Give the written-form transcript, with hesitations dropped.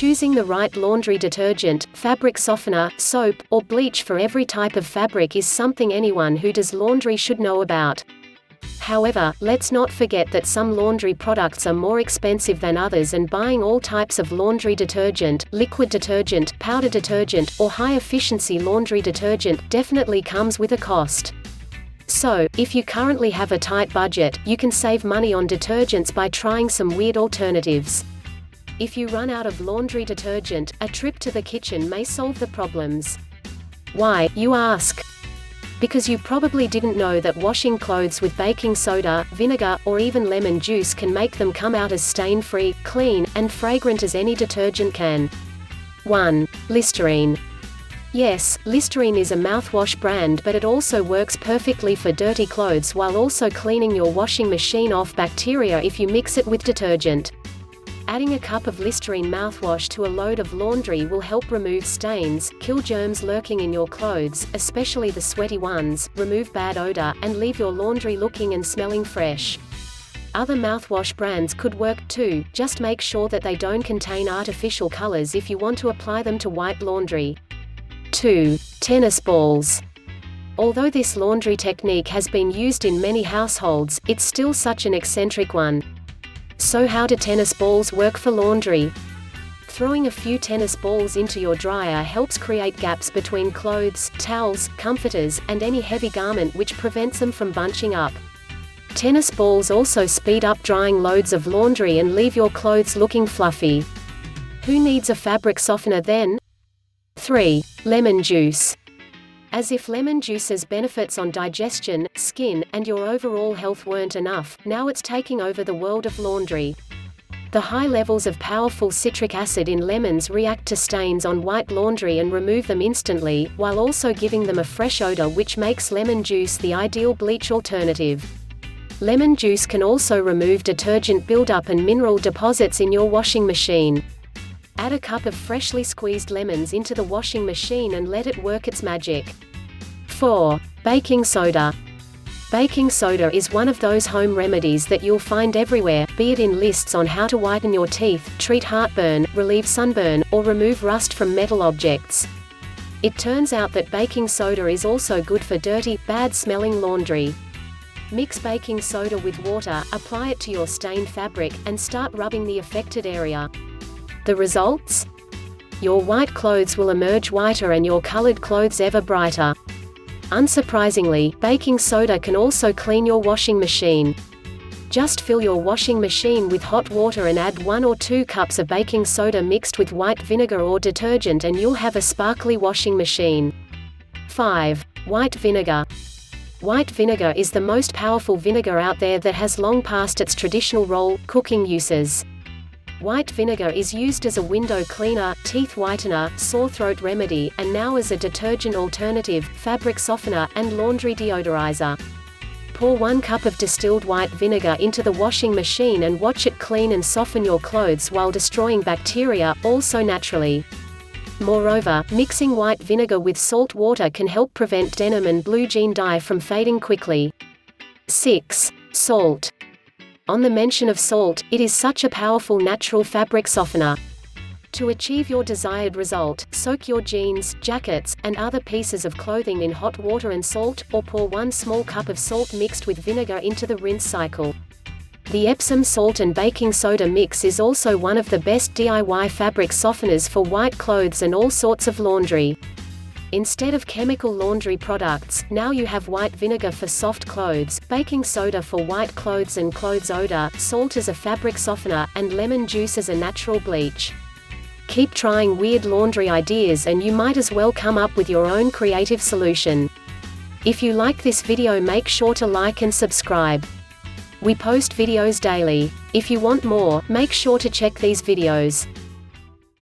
Choosing the right laundry detergent, fabric softener, soap, or bleach for every type of fabric is something anyone who does laundry should know about. However, let's not forget that some laundry products are more expensive than others, and buying all types of laundry detergent, liquid detergent, powder detergent, or high-efficiency laundry detergent definitely comes with a cost. So, if you currently have a tight budget, you can save money on detergents by trying some weird alternatives. If you run out of laundry detergent, a trip to the kitchen may solve the problems. Why, you ask? Because you probably didn't know that washing clothes with baking soda, vinegar, or even lemon juice can make them come out as stain-free, clean, and fragrant as any detergent can. 1. Listerine. Yes, Listerine is a mouthwash brand, but it also works perfectly for dirty clothes while also cleaning your washing machine off bacteria if you mix it with detergent. Adding a cup of Listerine mouthwash to a load of laundry will help remove stains, kill germs lurking in your clothes, especially the sweaty ones, remove bad odor, and leave your laundry looking and smelling fresh. Other mouthwash brands could work too, just make sure that they don't contain artificial colors if you want to apply them to white laundry. 2. Tennis balls. Although this laundry technique has been used in many households, it's still such an eccentric one. So how do tennis balls work for laundry? Throwing a few tennis balls into your dryer helps create gaps between clothes, towels, comforters, and any heavy garment, which prevents them from bunching up. Tennis balls also speed up drying loads of laundry and leave your clothes looking fluffy. Who needs a fabric softener then? 3. Lemon juice. As if lemon juice's benefits on digestion, skin, and your overall health weren't enough, now it's taking over the world of laundry. The high levels of powerful citric acid in lemons react to stains on white laundry and remove them instantly, while also giving them a fresh odor, which makes lemon juice the ideal bleach alternative. Lemon juice can also remove detergent buildup and mineral deposits in your washing machine. Add a cup of freshly squeezed lemons into the washing machine and let it work its magic. 4. Baking soda. Baking soda is one of those home remedies that you'll find everywhere, be it in lists on how to whiten your teeth, treat heartburn, relieve sunburn, or remove rust from metal objects. It turns out that baking soda is also good for dirty, bad-smelling laundry. Mix baking soda with water, apply it to your stained fabric, and start rubbing the affected area. The results? Your white clothes will emerge whiter and your colored clothes ever brighter. Unsurprisingly, baking soda can also clean your washing machine. Just fill your washing machine with hot water and add 1 or 2 cups of baking soda mixed with white vinegar or detergent, and you'll have a sparkly washing machine. 5. White vinegar. White vinegar is the most powerful vinegar out there that has long passed its traditional role, cooking uses. White vinegar is used as a window cleaner, teeth whitener, sore throat remedy, and now as a detergent alternative, fabric softener, and laundry deodorizer. Pour 1 cup of distilled white vinegar into the washing machine and watch it clean and soften your clothes while destroying bacteria, also naturally. Moreover, mixing white vinegar with salt water can help prevent denim and blue jean dye from fading quickly. 6. Salt. On the mention of salt, it is such a powerful natural fabric softener. To achieve your desired result, soak your jeans, jackets, and other pieces of clothing in hot water and salt, or pour 1 small cup of salt mixed with vinegar into the rinse cycle. The Epsom salt and baking soda mix is also one of the best DIY fabric softeners for white clothes and all sorts of laundry. Instead of chemical laundry products, now you have white vinegar for soft clothes, baking soda for white clothes and clothes odor, salt as a fabric softener, and lemon juice as a natural bleach. Keep trying weird laundry ideas and you might as well come up with your own creative solution. If you like this video, make sure to like and subscribe. We post videos daily. If you want more, make sure to check these videos.